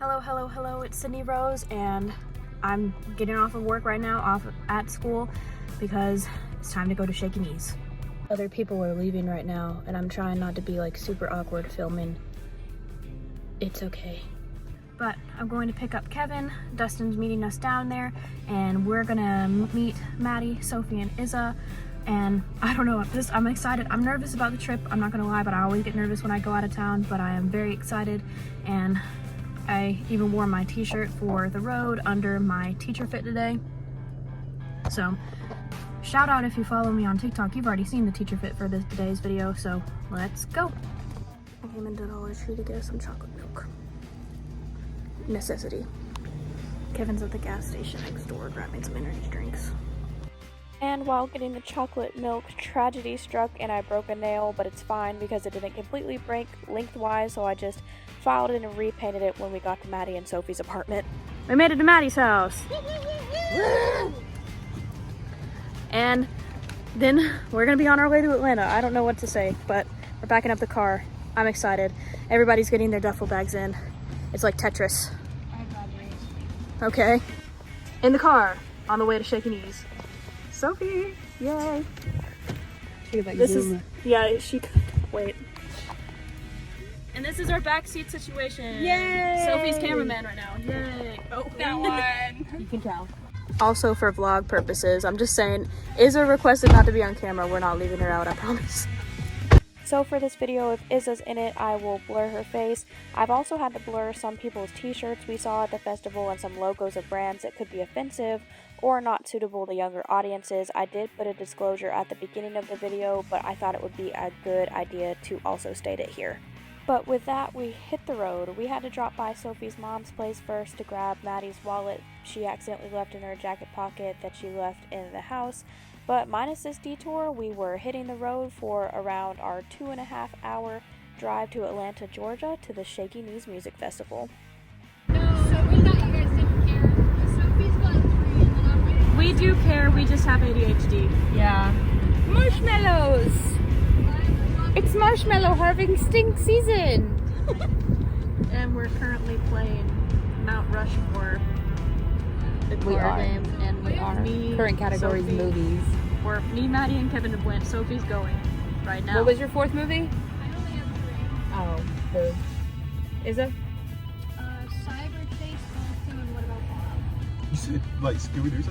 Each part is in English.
Hello, hello, hello, it's Sydney Rose, and I'm getting off of work right now, off at school, because it's time to go to Shaky Knees. Other people are leaving right now, and I'm trying not to be like super awkward filming. It's okay. But I'm going to pick up Kevin. Dustin's meeting us down there, and we're gonna meet Maddie, Sophie, and Izza. And I don't know, I'm excited. I'm nervous about the trip, I'm not gonna lie, but I always get nervous when I go out of town, but I am very excited. And I even wore my t-shirt for the road under my teacher fit today. So shout out if you follow me on TikTok. You've already seen the teacher fit for today's video, so let's go. I came into Dollar Tree to get some chocolate milk. Necessity. Kevin's at the gas station next door grabbing some energy drinks. And while getting the chocolate milk, tragedy struck and I broke a nail, but it's fine because it didn't completely break lengthwise, so I just filed it and repainted it when we got to Maddie and Sophie's apartment. We made it to Maddie's house. And then we're gonna be on our way to Atlanta. I don't know what to say, but we're backing up the car. I'm excited. Everybody's getting their duffel bags in. It's like Tetris. Okay. In the car, on the way to Shaky Knees. Sophie, yay. This is, yeah, she, wait. And this is our backseat situation. Yay! Sophie's cameraman right now, yay. Oh, that one. You can tell. Also for vlog purposes, I'm just saying, Izza requested not to be on camera. We're not leaving her out, I promise. So for this video, if Izza's in it, I will blur her face. I've also had to blur some people's t-shirts we saw at the festival and some logos of brands that could be offensive or not suitable to younger audiences. I did put a disclosure at the beginning of the video, but I thought it would be a good idea to also state it here. But with that, we hit the road. We had to drop by Sophie's mom's place first to grab Maddie's wallet she accidentally left in her jacket pocket that she left in the house. But minus this detour, we were hitting the road for around our 2.5 hour drive to Atlanta, Georgia to the Shaky Knees Music Festival. We do care, we just have ADHD. Yeah. Marshmallows! It's marshmallow harvesting season! And we're currently playing Mount Rushmore. We are. Game, and we are. Current categories, Sophie, movies. We're me, Maddie, and Kevin have went. Sophie's going right now. What was your fourth movie? I only have 3. Oh, boo. Izza? Cyber Chase, Dancing, and what about Fallout? You said like Scooby-Doo or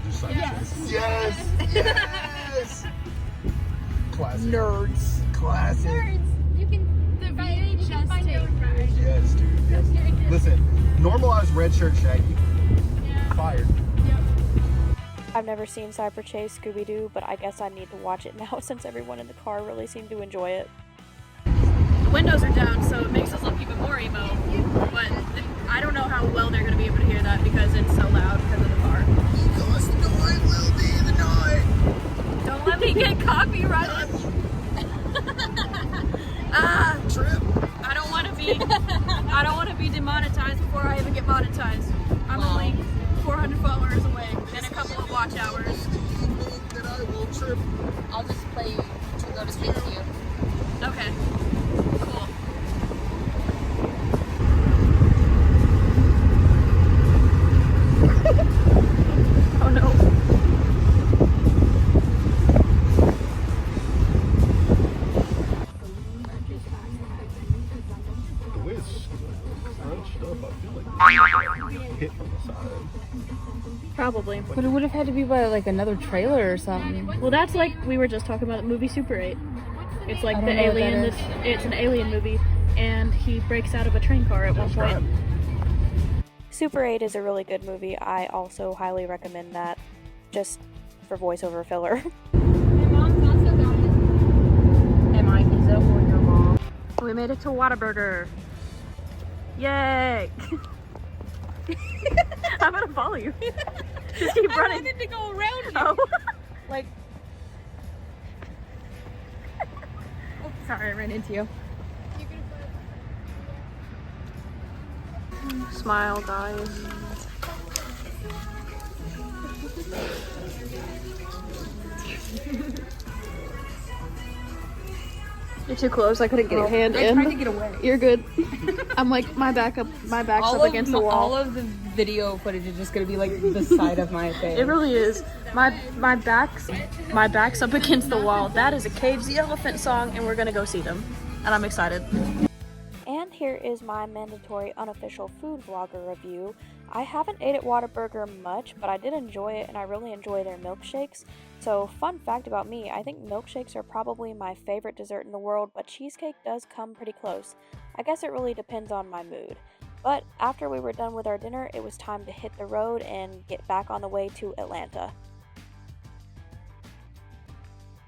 just Cyber Chase? Yes! Yes! Classic. Nerds. Classic. Nerds! You can find your own ride. Yes, dude. Yes. Listen, normalize red shirt Shaggy. Yeah. Fired. Yep. I've never seen Cyber Chase Scooby-Doo, but I guess I need to watch it now since everyone in the car really seemed to enjoy it. The windows are down, so it makes us look even more emo, but I don't know how well they're going to be able to hear that because it's so loud because of the car. Because the night will be the night. Don't let me get copyrighted. Trip. I don't want to be demonetized before I even get monetized. I'm only 400 followers away and a couple of watch hours. That I will trip. I'll just play to go to sleep with you. Okay. Cool. Oh no. The way it's scrunched up, I feel like hit from the side. Probably. But it would have had to be by like another trailer or something. Well, that's like we were just talking about the movie Super 8. It's like I the don't know what alien. that It's an alien movie, and he breaks out of a train car at one point. Super 8 is a really good movie. I also highly recommend that, just for voiceover filler. My mom's also got it. Am I Izza or your mom? We made it to Whataburger. Yay! I'm gonna follow you. Just keep running. I wanted to go around you. Oh. Like. Oh, sorry, I ran into you. You could have Smile, guys. You're too close. I couldn't get your hand in. I tried to get away. You're good. I'm like, my back's up against the wall. All of the video footage is just gonna be like the side of my face. It really is. My back's up against the wall. That is a Cage the Elephant song, and we're gonna go see them. And I'm excited. And here is my mandatory unofficial food vlogger review. I haven't ate at Whataburger much, but I did enjoy it, and I really enjoy their milkshakes. So, fun fact about me, I think milkshakes are probably my favorite dessert in the world, but cheesecake does come pretty close. I guess it really depends on my mood. But after we were done with our dinner, it was time to hit the road and get back on the way to Atlanta.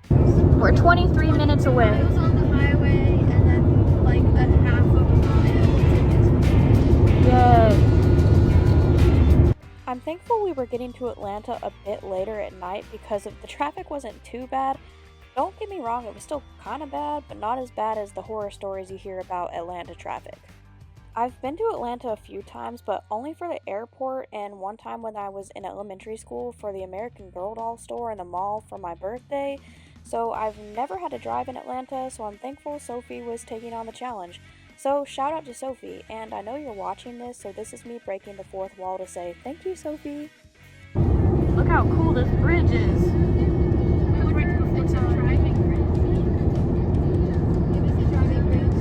We're 23 minutes away. I was on the highway and then like a half of a mile. Yay. I'm thankful we were getting to Atlanta a bit later at night because the traffic wasn't too bad. Don't get me wrong, it was still kind of bad, but not as bad as the horror stories you hear about Atlanta traffic. I've been to Atlanta a few times, but only for the airport and one time when I was in elementary school for the American Girl doll store in the mall for my birthday. So I've never had to drive in Atlanta, so I'm thankful Sophie was taking on the challenge. So shout out to Sophie, and I know you're watching this, so this is me breaking the fourth wall to say thank you, Sophie. Look how cool this bridge is. It's a driving bridge. It is a driving bridge.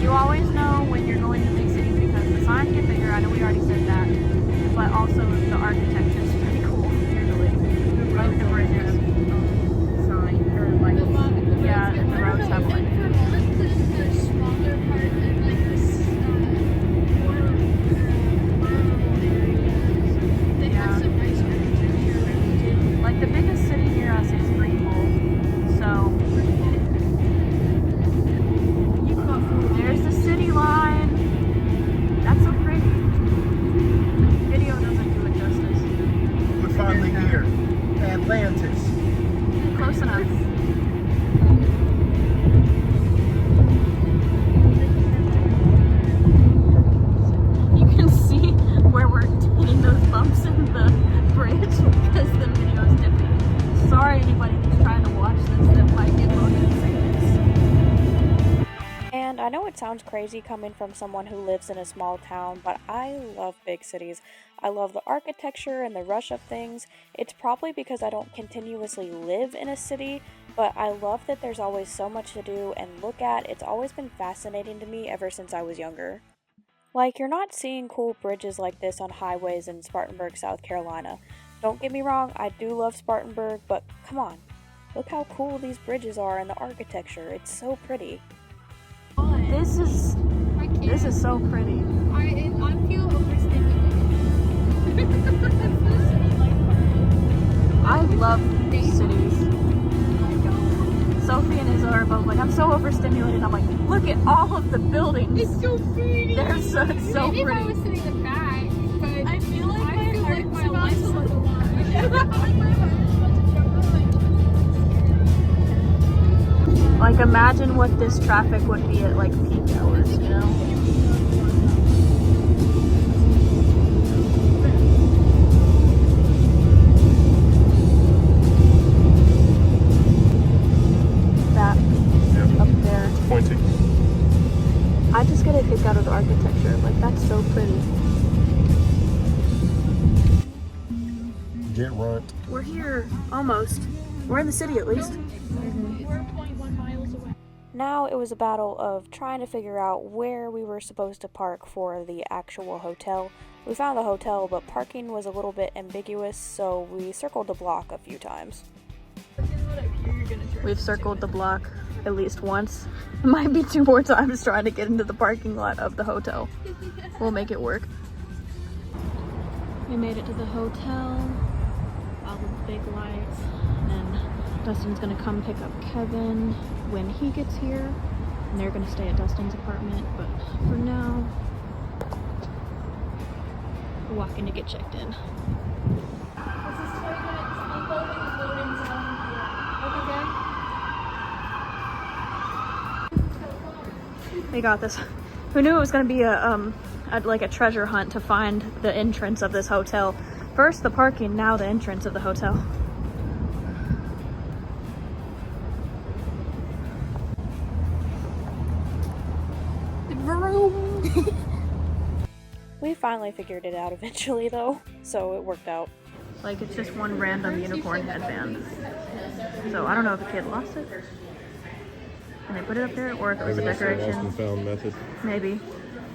You always know when you're going to big cities because the signs get bigger. I know we already said that, but also the architecture is pretty cool. Usually, like the bridges, sign or like yeah, the roads have one. And for most, the smaller part of like this more rural areas, they have some nice architecture around too. Like the biggest city near us is Greenville, so there's the city line. That's so pretty. Video doesn't do it justice. We're finally here. Atlantis. Close enough. You can see where we're hitting those bumps in the bridge because the video is dipping. Sorry anybody who's trying to watch this that might get motion sickness. And I know it sounds crazy coming from someone who lives in a small town, but I love big cities. I love the architecture and the rush of things. It's probably because I don't continuously live in a city, but I love that there's always so much to do and look at. It's always been fascinating to me ever since I was younger. Like, you're not seeing cool bridges like this on highways in Spartanburg, South Carolina. Don't get me wrong, I do love Spartanburg, but come on. Look how cool these bridges are and the architecture. It's so pretty. This is so pretty. I feel overstimulated. I love cities. Sophie and Izzo are both like, I'm so overstimulated. I'm like, look at all of the buildings. It's so pretty. They're so Maybe pretty. if I was sitting in the back, but I feel like my heart's my about life's to- about to launch. I feel like my heart's about to jump. Like, imagine what this traffic would be at like peak hours, you know? That up there. It's pointing. I just get a kick out of the architecture. Like, that's so pretty. Get runt. We're here, almost. We're in the city at least. We're 0.1 miles away. Now it was a battle of trying to figure out where we were supposed to park for the actual hotel. We found the hotel, but parking was a little bit ambiguous, so we circled the block a few times. We've circled the block at least once. It might be 2 more times trying to get into the parking lot of the hotel. We'll make it work. We made it to the hotel. All the big lights. And Dustin's gonna come pick up Kevin when he gets here. And they're gonna stay at Dustin's apartment. But for now, we're walking to get checked in. We got this. Who knew it was going to be like a treasure hunt to find the entrance of this hotel? First the parking, now the entrance of the hotel. finally figured it out eventually though, so it worked out. Like, it's just one random unicorn headband. So I don't know if a kid lost it and they put it up there, or if it was a Maybe that's a decoration. lost and found method. Maybe.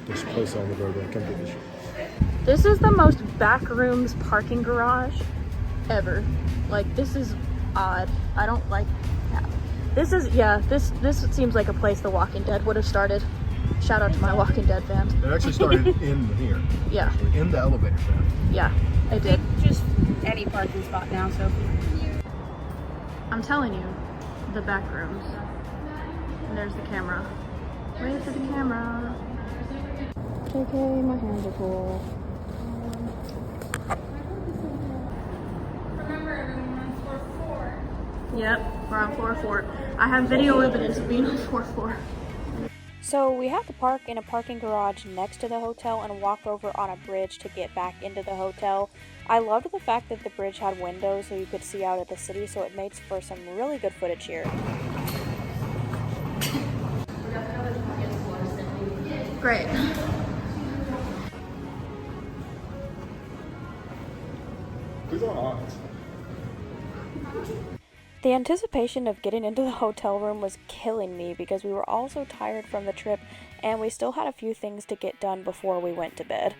Just place on the road like come get this. This is the most backrooms parking garage ever. Like, this is odd. I don't like that. This is, yeah, this seems like a place The Walking Dead would have started. Shout out to my Walking Dead fans. It actually started in here. Yeah. Actually, in the elevator shaft. Yeah, it did. Just any parking spot now, Sophie. I'm telling you, the back rooms. And there's the camera. Wait for the camera. Okay, my hands are full. Remember, everyone on floor 4. Yep, we're on floor 4. I have video evidence of being on floor 4. So we had to park in a parking garage next to the hotel and walk over on a bridge to get back into the hotel. I loved the fact that the bridge had windows so you could see out at the city, so it made for some really good footage here. Great. Who's on odds? The anticipation of getting into the hotel room was killing me because we were all so tired from the trip and we still had a few things to get done before we went to bed.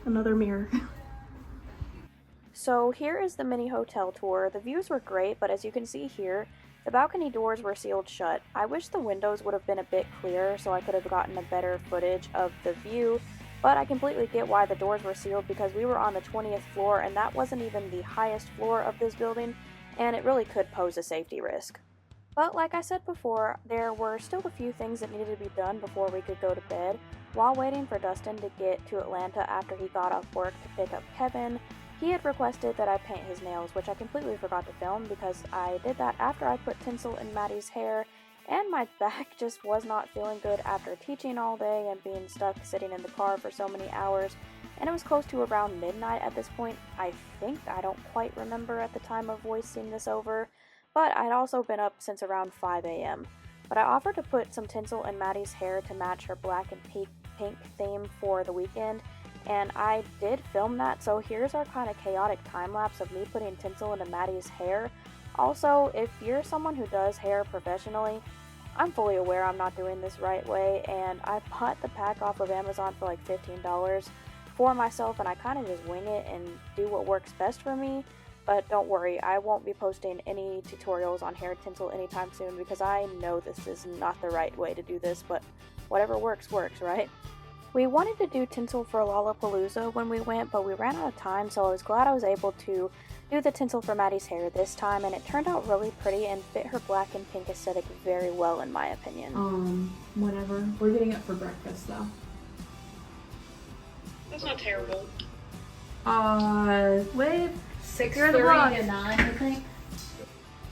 Another mirror. So here is the mini hotel tour. The views were great, but as you can see here, the balcony doors were sealed shut. I wish the windows would have been a bit clearer so I could have gotten a better footage of the view, but I completely get why the doors were sealed because we were on the 20th floor and that wasn't even the highest floor of this building, and it really could pose a safety risk. But like I said before, there were still a few things that needed to be done before we could go to bed. While waiting for Dustin to get to Atlanta after he got off work to pick up Kevin, he had requested that I paint his nails, which I completely forgot to film because I did that after I put tinsel in Maddie's hair, and my back just was not feeling good after teaching all day and being stuck sitting in the car for so many hours, and it was close to around midnight at this point, I think. I don't quite remember at the time of voicing this over, but I'd also been up since around 5 a.m. But I offered to put some tinsel in Maddie's hair to match her black and pink theme for the weekend, and I did film that, so here's our kind of chaotic time-lapse of me putting tinsel into Maddie's hair. Also, if you're someone who does hair professionally, I'm fully aware I'm not doing this right way, and I bought the pack off of Amazon for like $15 for myself, and I kind of just wing it and do what works best for me. But don't worry, I won't be posting any tutorials on hair tinsel anytime soon because I know this is not the right way to do this, but whatever works, right? We wanted to do tinsel for Lollapalooza when we went, but we ran out of time, so I was glad I was able to do the tinsel for Maddie's hair this time, and it turned out really pretty and fit her black and pink aesthetic very well in my opinion. Whenever. We're getting up for breakfast though. That's not terrible. Wait. 6:30 to 9, I think.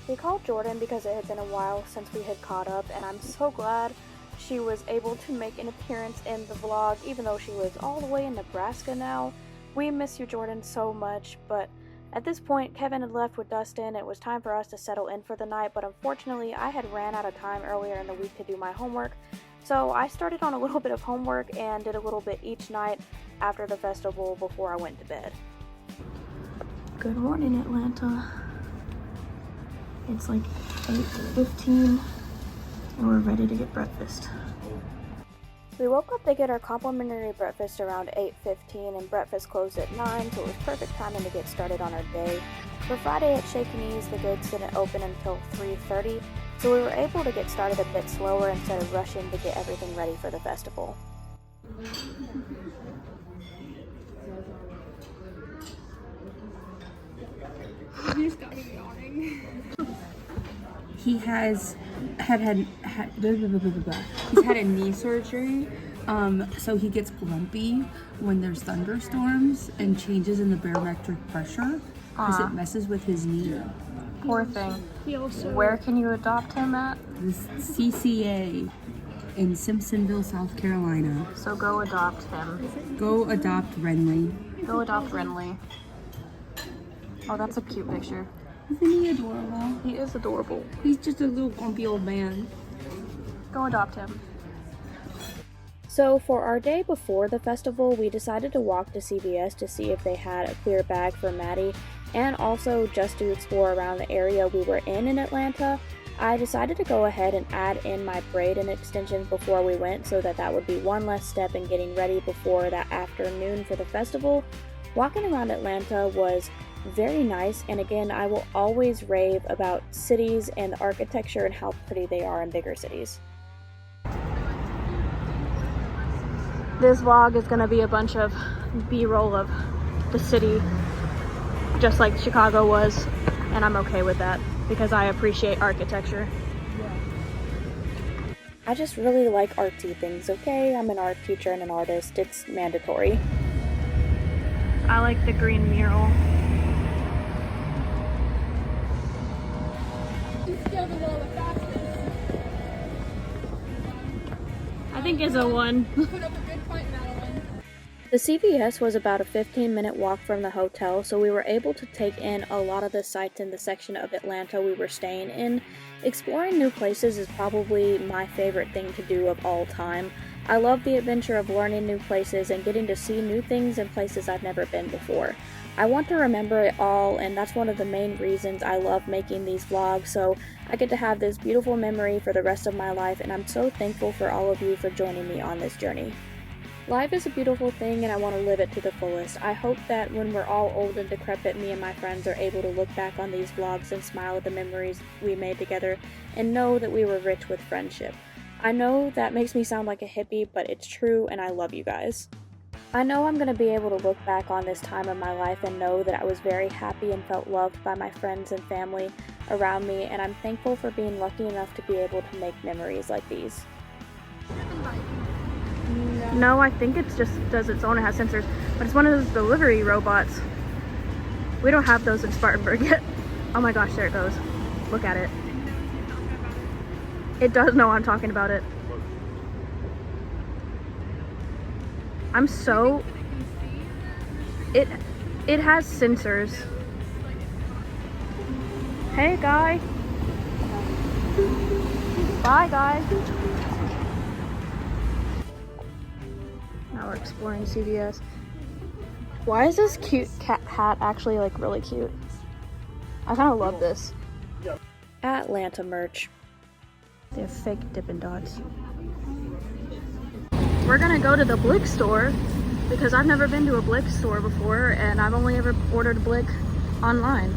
We called Jordan because it had been a while since we had caught up, and I'm so glad she was able to make an appearance in the vlog, even though she lives all the way in Nebraska now. We miss you, Jordan, so much, but at this point, Kevin had left with Dustin. It was time for us to settle in for the night, but unfortunately, I had ran out of time earlier in the week to do my homework, so I started on a little bit of homework and did a little bit each night after the festival before I went to bed. Good morning, Atlanta. It's like 8:15 and we're ready to get breakfast. We woke up to get our complimentary breakfast around 8:15 and breakfast closed at 9, so it was perfect timing to get started on our day. For Friday at Shaky, the gates didn't open until 3:30, so we were able to get started a bit slower instead of rushing to get everything ready for the festival. You just got me yawning. He has he's had a knee surgery, so he gets grumpy when there's thunderstorms and changes in the barometric pressure because it messes with his knee. Poor thing. He also. Where can you adopt him at? The CCA in Simpsonville, South Carolina. So go adopt him. Go adopt Renly. Go adopt Renly. Oh, that's a cute picture. Isn't he adorable? He is adorable. He's just a little grumpy old man. Go adopt him. So for our day before the festival, we decided to walk to CVS to see if they had a clear bag for Maddie, and also just to explore around the area we were in Atlanta. I decided to go ahead and add in my braid and extensions before we went, so that would be one less step in getting ready before that afternoon for the festival. Walking around Atlanta was very nice, and again, I will always rave about cities and the architecture and how pretty they are in bigger cities. This vlog is gonna be a bunch of B-roll of the city, just like Chicago was, and I'm okay with that because I appreciate architecture. I just really like artsy things, okay? I'm an art teacher and an artist. It's mandatory. I like the green mural. I think it's a 1. The CVS was about a 15-minute walk from the hotel, so we were able to take in a lot of the sights in the section of Atlanta we were staying in. Exploring new places is probably my favorite thing to do of all time. I love the adventure of learning new places and getting to see new things in places I've never been before. I want to remember it all, and that's one of the main reasons I love making these vlogs, so I get to have this beautiful memory for the rest of my life, and I'm so thankful for all of you for joining me on this journey. Life is a beautiful thing, and I want to live it to the fullest. I hope that when we're all old and decrepit, me and my friends are able to look back on these vlogs and smile at the memories we made together and know that we were rich with friendship. I know that makes me sound like a hippie, but it's true, and I love you guys. I know I'm going to be able to look back on this time of my life and know that I was very happy and felt loved by my friends and family around me, and I'm thankful for being lucky enough to be able to make memories like these. No, I think it just does its own. It has sensors, but it's one of those delivery robots. We don't have those in Spartanburg yet. Oh my gosh, there it goes. Look at it. It does know I'm talking about it. I'm so... It has sensors. Hey, guy. Bye, guy. Now we're exploring CVS. Why is this cute cat hat actually like really cute? I kind of love this. Atlanta merch. They have fake Dippin' Dots. We're gonna go to the Blick store because I've never been to a Blick store before and I've only ever ordered a Blick online.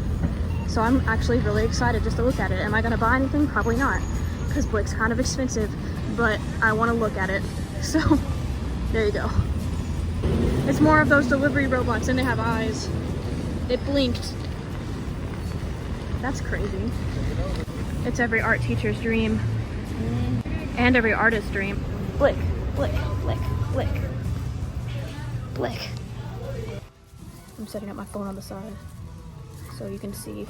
So I'm actually really excited just to look at it. Am I gonna buy anything? Probably not, because Blick's kind of expensive, but I want to look at it. So there you go. It's more of those delivery robots and they have eyes. It blinked. That's crazy. It's every art teacher's dream. And every artist's dream. Blick, Blick, Blick, Blick. Blick. I'm setting up my phone on the side so you can see.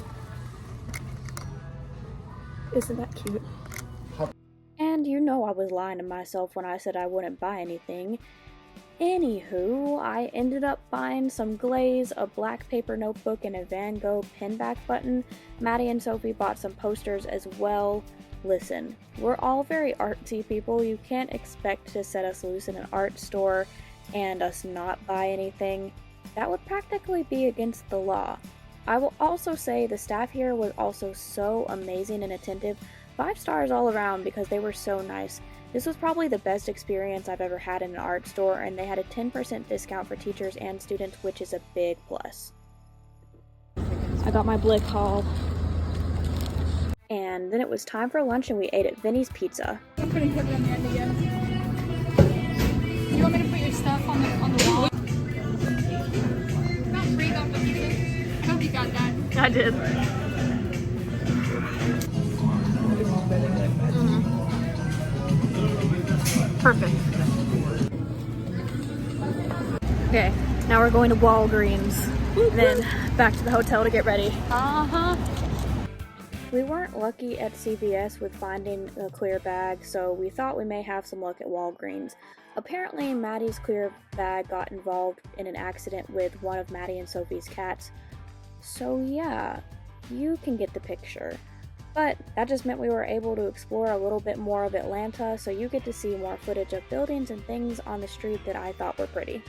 Isn't that cute? And you know I was lying to myself when I said I wouldn't buy anything. Anywho, I ended up buying some glaze, a black paper notebook, and a Van Gogh pin back button. Maddie and Sophie bought some posters as well. Listen, we're all very artsy people. You can't expect to set us loose in an art store and us not buy anything. That would practically be against the law. I will also say the staff here was also so amazing and attentive. 5 stars all around because they were so nice. This was probably the best experience I've ever had in an art store, and they had a 10% discount for teachers and students, which is a big plus. I got my Blick haul. And then it was time for lunch and we ate at Vinny's Pizza. I'm putting it on the end again. You want me to put your stuff on the wall? Not break off the pizza. I hope you got that. I did. Perfect. Okay, now we're going to Walgreens. And then back to the hotel to get ready. We weren't lucky at CVS with finding a clear bag, so we thought we may have some luck at Walgreens. Apparently, Maddie's clear bag got involved in an accident with one of Maddie and Sophie's cats. So yeah, you can get the picture. But that just meant we were able to explore a little bit more of Atlanta, so you get to see more footage of buildings and things on the street that I thought were pretty.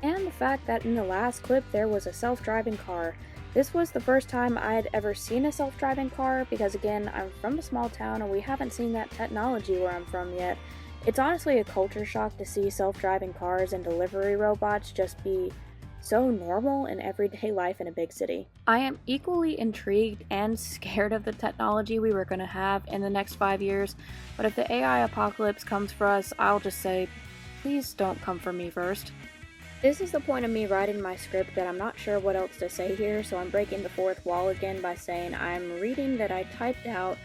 And the fact that in the last clip there was a self-driving car. This was the first time I had ever seen a self-driving car because again, I'm from a small town and we haven't seen that technology where I'm from yet. It's honestly a culture shock to see self-driving cars and delivery robots just be so normal in everyday life in a big city. I am equally intrigued and scared of the technology we were going to have in the next 5 years, but if the AI apocalypse comes for us, I'll just say, please don't come for me first. This is the point of me writing my script that I'm not sure what else to say here, so I'm breaking the fourth wall again by saying I'm reading that I typed out.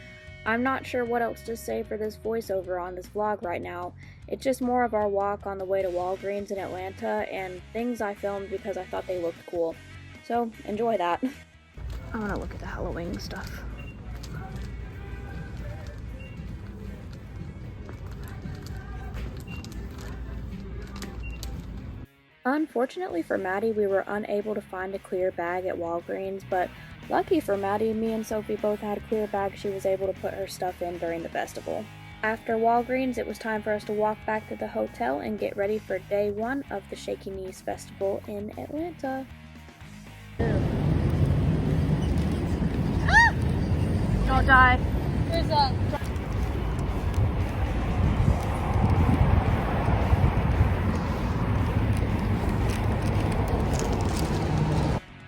I'm not sure what else to say for this voiceover on this vlog right now. It's just more of our walk on the way to Walgreens in Atlanta and things I filmed because I thought they looked cool. So, enjoy that. I want to look at the Halloween stuff. Unfortunately for Maddie, we were unable to find a clear bag at Walgreens, but lucky for Maddie, me and Sophie both had clear bags she was able to put her stuff in during the festival. After Walgreens, it was time for us to walk back to the hotel and get ready for day 1 of the Shaky Knees Festival in Atlanta. Don't die. There's a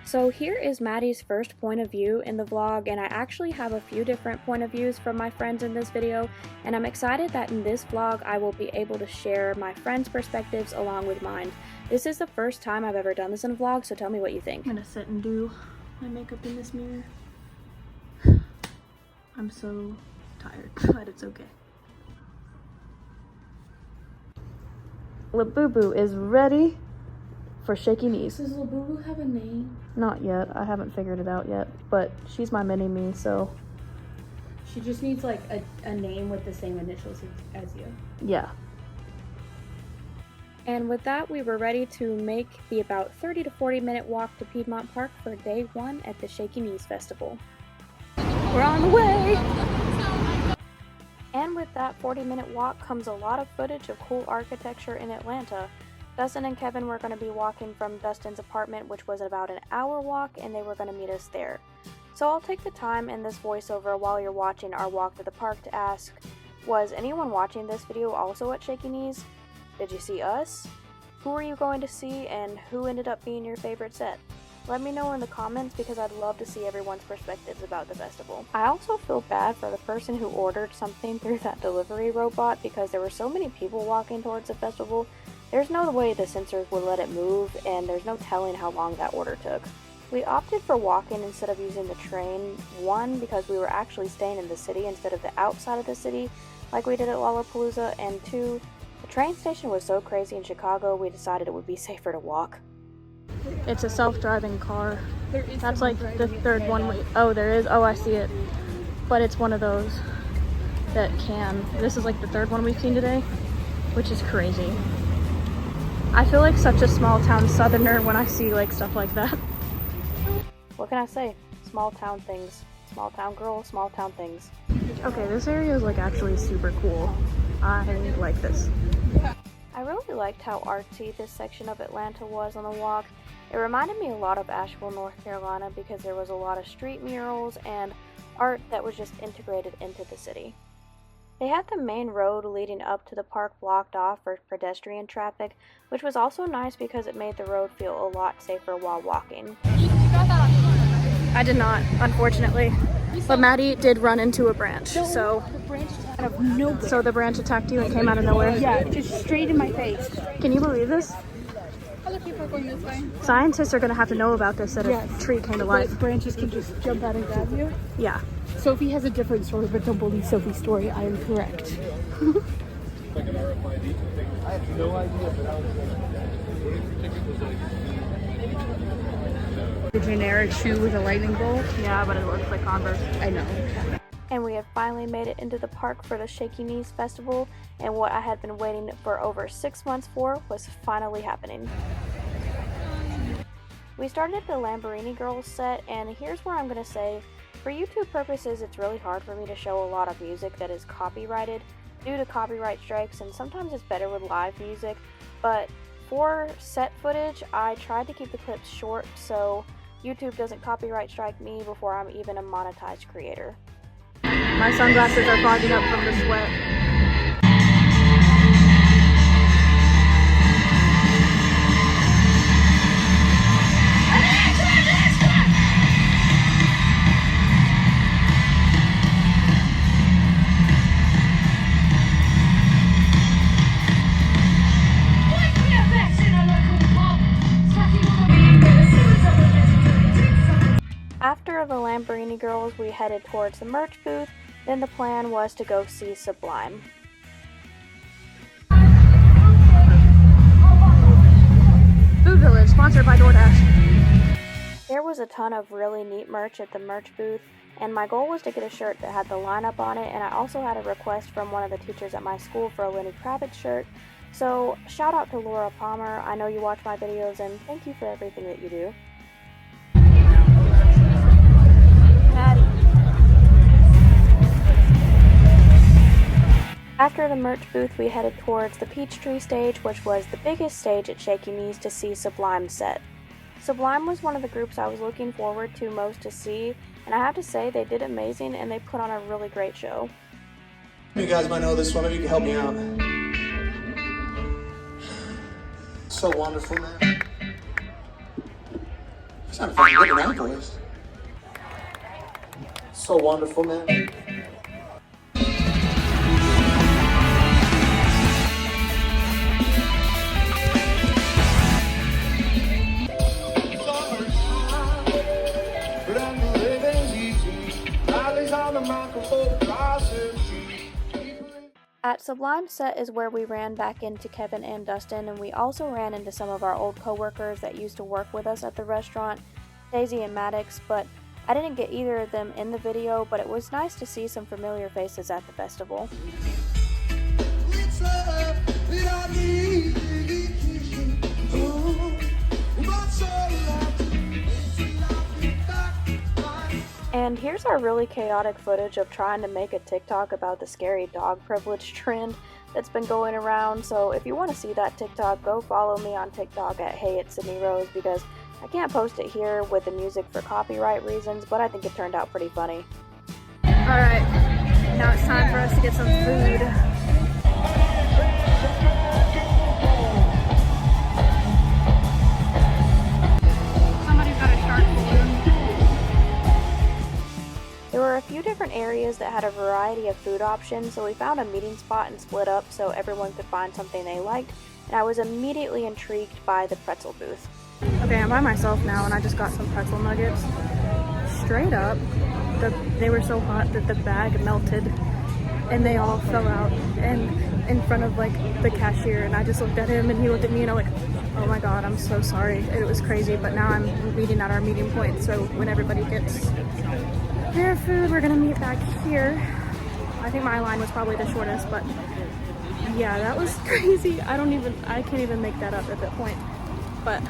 So here is Maddie's first point of view in the vlog, and I actually have a few different point of views from my friends in this video, and I'm excited that in this vlog I will be able to share my friends' perspectives along with mine. This is the first time I've ever done this in a vlog, so tell me what you think. I'm gonna sit and do my makeup in this mirror. I'm so tired, but it's okay. Labubu is ready for Shaky Knees. Does Labubu have a name? Not yet. I haven't figured it out yet, but she's my mini-me, so She just needs like a name with the same initials as you. yeah. And with that, we were ready to make the about 30 to 40 minute walk to Piedmont Park for day 1 at the Shaky Knees Festival. We're on the way! And with that 40-minute walk comes a lot of footage of cool architecture in Atlanta. Dustin and Kevin were going to be walking from Dustin's apartment, which was about an hour walk, and they were going to meet us there. So I'll take the time in this voiceover while you're watching our walk to the park to ask, was anyone watching this video also at Shaky Knees? Did you see us? Who are you going to see, and who ended up being your favorite set? Let me know in the comments because I'd love to see everyone's perspectives about the festival. I also feel bad for the person who ordered something through that delivery robot because there were so many people walking towards the festival. There's no way the sensors would let it move, and there's no telling how long that order took. We opted for walking instead of using the train, 1, because we were actually staying in the city instead of the outside of the city like we did at Lollapalooza, and 2, the train station was so crazy in Chicago we decided it would be safer to walk. It's a self-driving car. That's like the third one. There is. Oh, I see it. But it's one of those that can. This is like the third one we've seen today, which is crazy. I feel like such a small town southerner when I see like stuff like that. What can I say? Small town things. Small town girl, small town things. Okay, this area is like actually super cool. I like this. I really liked how artsy this section of Atlanta was on the walk. It reminded me a lot of Asheville, North Carolina because there was a lot of street murals and art that was just integrated into the city. They had the main road leading up to the park blocked off for pedestrian traffic, which was also nice because it made the road feel a lot safer while walking. I did not, unfortunately. But Maddie did run into a branch, so Out of nowhere. the branch attacked you and came out of nowhere. Yeah, just straight in my face. Can you believe this? other people are going this way. Scientists are going to have to know about this that a tree came to life. But branches can just jump out and grab you. Yeah. Sophie has a different story, but don't believe Sophie's story. I am correct. Like an RFID. I have no idea, but I was The generic shoe with a lightning bolt. Yeah, but it looks like Converse. I know. And we have finally made it into the park for the Shaky Knees Festival, and what I had been waiting for over 6 months for was finally happening. We started at the Lamborghini Girls set, and here's where I'm going to say, for YouTube purposes, it's really hard for me to show a lot of music that is copyrighted due to copyright strikes, and sometimes it's better with live music, but for set footage, I tried to keep the clips short so YouTube doesn't copyright strike me before I'm even a monetized creator. My sunglasses are fogging up from the sweat. After the Lamborghini Girls, we headed towards the merch booth, then the plan was to go see Sublime. Food Village, sponsored by DoorDash. There was a ton of really neat merch at the merch booth, and my goal was to get a shirt that had the lineup on it, and I also had a request from one of the teachers at my school for a Lenny Kravitz shirt. So shout out to Laura Palmer, I know you watch my videos, and thank you for everything that you do. After the merch booth, we headed towards the Peachtree stage, which was the biggest stage at Shaky to see Sublime set. Sublime was one of the groups I was looking forward to most to see, and I have to say they did amazing and they put on a really great show. You guys might know this one, maybe you can help me out. So wonderful, man. It's not a fucking good night, boys. So wonderful, man. At Sublime set is where we ran back into Kevin and Dustin, and we also ran into some of our old co-workers that used to work with us at the restaurant, Daisy and Maddox, but I didn't get either of them in the video, but it was nice to see some familiar faces at the festival. And here's our really chaotic footage of trying to make a TikTok about the scary dog privilege trend that's been going around. So if you want to see that TikTok, go follow me on TikTok at @HeyIt'sSydneyRose, because I can't post it here with the music for copyright reasons, but I think it turned out pretty funny. Alright, now it's time for us to get some food. Somebody's got a shark balloon. There were a few different areas that had a variety of food options, so we found a meeting spot and split up so everyone could find something they liked, and I was immediately intrigued by the pretzel booth. Okay, I'm by myself now and I just got some pretzel nuggets. Straight up, they were so hot that the bag melted and they all fell out and in front of like the cashier, and I just looked at him and he looked at me and I'm like, oh my god, I'm so sorry. It was crazy, but now I'm meeting at our meeting point, so when everybody gets their food, we're gonna meet back here. I think my line was probably the shortest, but yeah, that was crazy. I can't even make that up at that point. But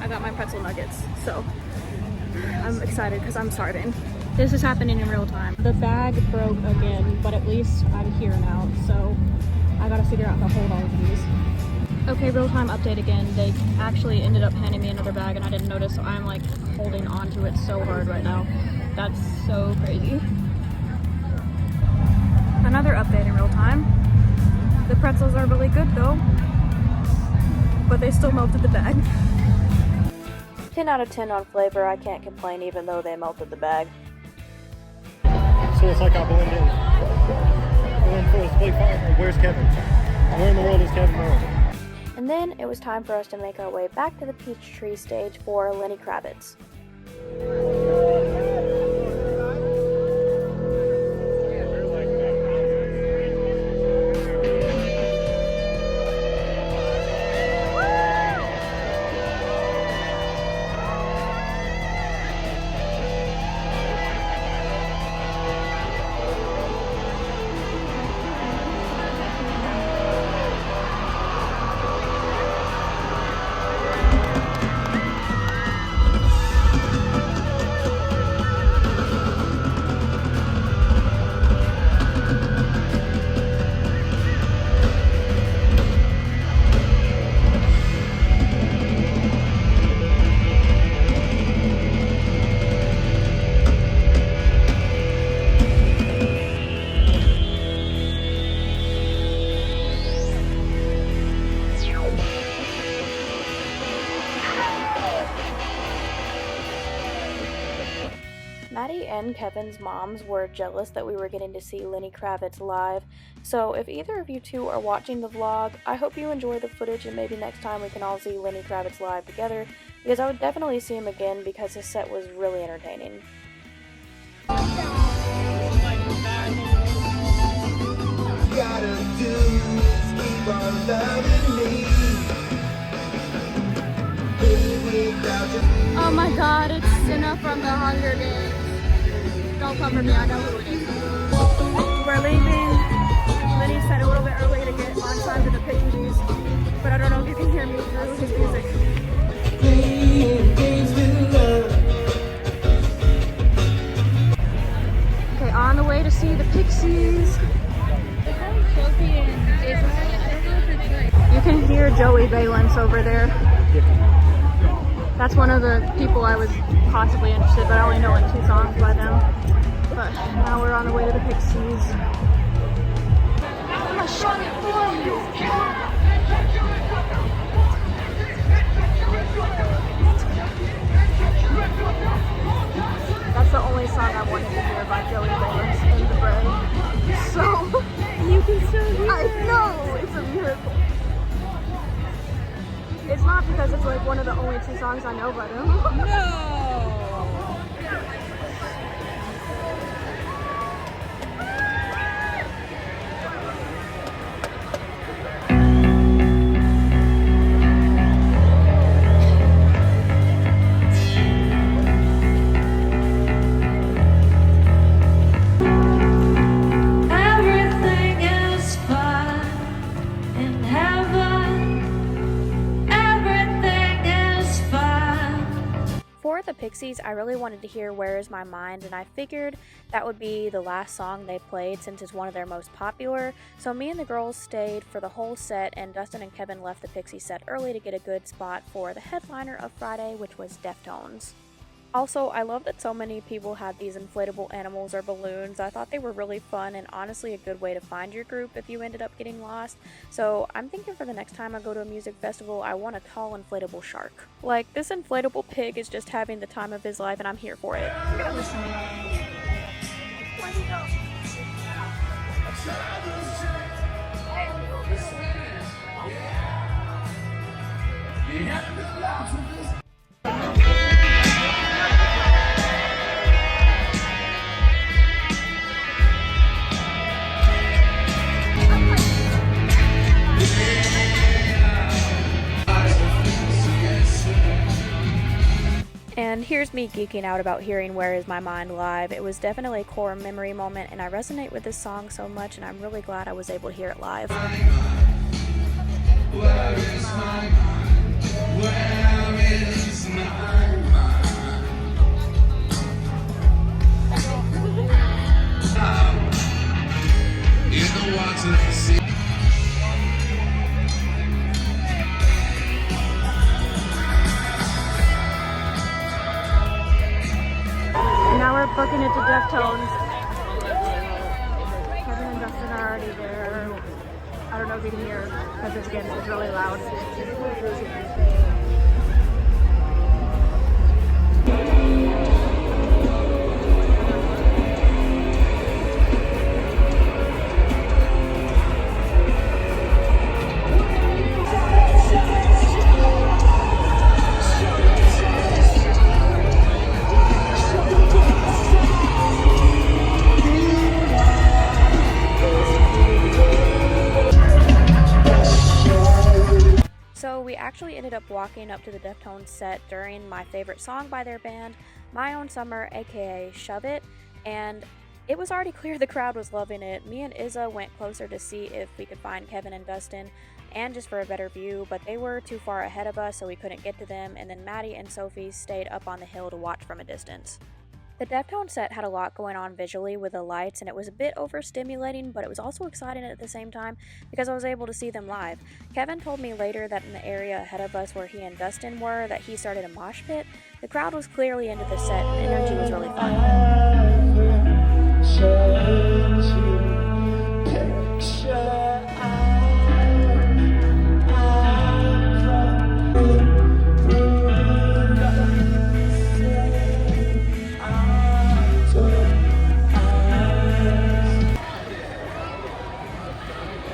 I got my pretzel nuggets, so I'm excited because I'm starving. This is happening in real time. The bag broke again, but at least I'm here now, so I gotta figure out how to hold all of these. Okay, real time update again. They actually ended up handing me another bag and I didn't notice, so I'm like holding on to it so hard right now. That's so crazy. Another update in real time. The pretzels are really good though, but they still melted the bag. 10 out of 10 on flavor, I can't complain even though they melted the bag. So it's like I blend in. Where's Kevin? Where in the world is Kevin Moore? And then it was time for us to make our way back to the Peachtree stage for Lenny Kravitz. and Kevin's moms were jealous that we were getting to see Lenny Kravitz live. So if either of you two are watching the vlog, I hope you enjoy the footage and maybe next time we can all see Lenny Kravitz live together, because I would definitely see him again because his set was really entertaining. Oh my god, it's Cinna from the Hunger Games. Don't come for me, I know who it is. We're leaving. Lenny said a little bit early to get on time to the Pixies, but I don't know if you can hear me through his music. Okay, on the way to see the Pixies. You can hear Joey Valence over there. That's one of the people I was possibly interested, but I only know like 2 songs by them. But now we're on the way to the Pixies. I'm gonna shut it for you. That's the only song I wanted to hear by Joey Valence in the Bray. So you can still hear it. I know, it's a miracle. It's not because it's like one of the only 2 songs I know by them. No! For the Pixies, I really wanted to hear Where Is My Mind, and I figured that would be the last song they played since it's one of their most popular. So me and the girls stayed for the whole set, and Dustin and Kevin left the Pixie set early to get a good spot for the headliner of Friday, which was Deftones. Also, I love that so many people had these inflatable animals or balloons. I thought they were really fun and honestly a good way to find your group if you ended up getting lost. So I'm thinking for the next time I go to a music festival, I want a tall inflatable shark. Like, this inflatable pig is just having the time of his life and I'm here for it. And here's me geeking out about hearing Where Is My Mind live. It was definitely a core memory moment, and I resonate with this song so much, and I'm really glad I was able to hear it live. Where is my mind? Where is my mind? In the water, the sea. Now we're booking it to Deftones. Kevin and Dustin are already there. I don't know if you can hear because it's really loud. So we actually ended up walking up to the Deftones set during my favorite song by their band, My Own Summer, aka Shove It, and it was already clear the crowd was loving it. Me and Izza went closer to see if we could find Kevin and Dustin, and just for a better view, but they were too far ahead of us so we couldn't get to them, and then Maddie and Sophie stayed up on the hill to watch from a distance. The Deftones set had a lot going on visually with the lights, and it was a bit overstimulating, but it was also exciting at the same time because I was able to see them live. Kevin told me later that in the area ahead of us where he and Dustin were, that he started a mosh pit. The crowd was clearly into the set, and the energy was really fun.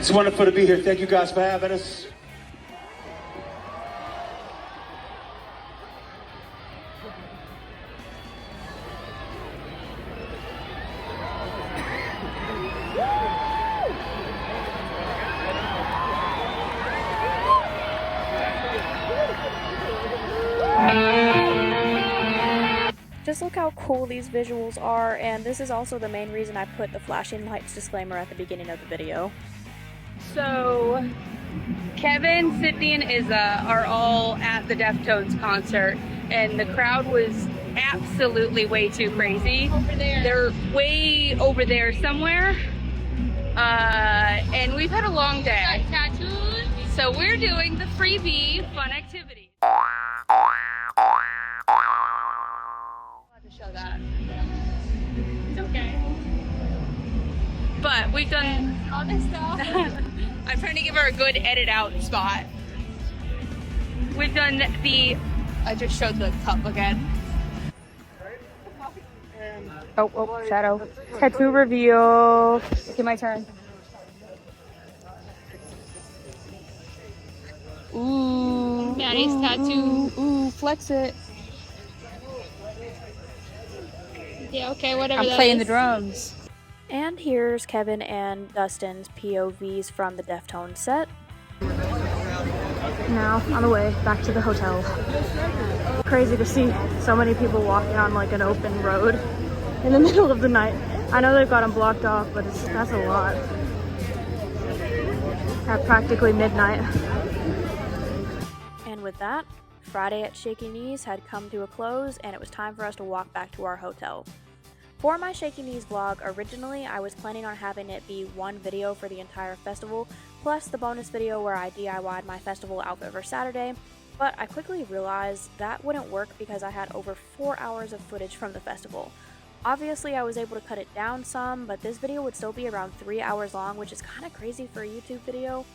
It's wonderful to be here. Thank you guys for having us. Just look how cool these visuals are, and this is also the main reason I put the flashing lights disclaimer at the beginning of the video. So, Kevin, Sydney, and Izza are all at the Deftones concert, and the crowd was absolutely way too crazy. Over there. They're way over there somewhere, and we've had a long day. Tattoos. So we're doing the freebie fun activity. To show that. It's okay. But we've done. All this stuff. I'm trying to give her a good edit out spot. We've done the. I just showed the cup again. Oh, shadow. Tattoo reveal. Okay, my turn. Ooh. Maddie's tattoo. Ooh, flex it. Yeah, okay, whatever. I'm that playing is. the drums. And here's Kevin and Dustin's POVs from the Deftones set. Now on the way back to the hotel. Crazy to see so many people walking on like an open road in the middle of the night. I know they've got them blocked off, but that's a lot. At practically midnight. And with that, Friday at Shaky Knees had come to a close, and it was time for us to walk back to our hotel. For my Shaky Knees vlog, originally I was planning on having it be one video for the entire festival, plus the bonus video where I DIY'd my festival outfit for Saturday, but I quickly realized that wouldn't work because I had over 4 hours of footage from the festival. Obviously I was able to cut it down some, but this video would still be around 3 hours long, which is kind of crazy for a YouTube video.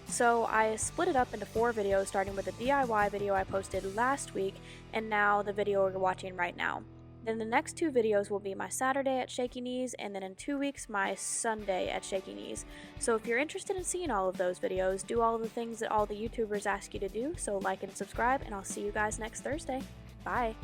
So I split it up into 4 videos, starting with the DIY video I posted last week, and now the video we're watching right now. Then the next 2 videos will be my Saturday at Shaky Knees, and then in 2 weeks my Sunday at Shaky Knees. So if you're interested in seeing all of those videos, do all the things that all the YouTubers ask you to do, so like and subscribe, and I'll see you guys next Thursday. Bye!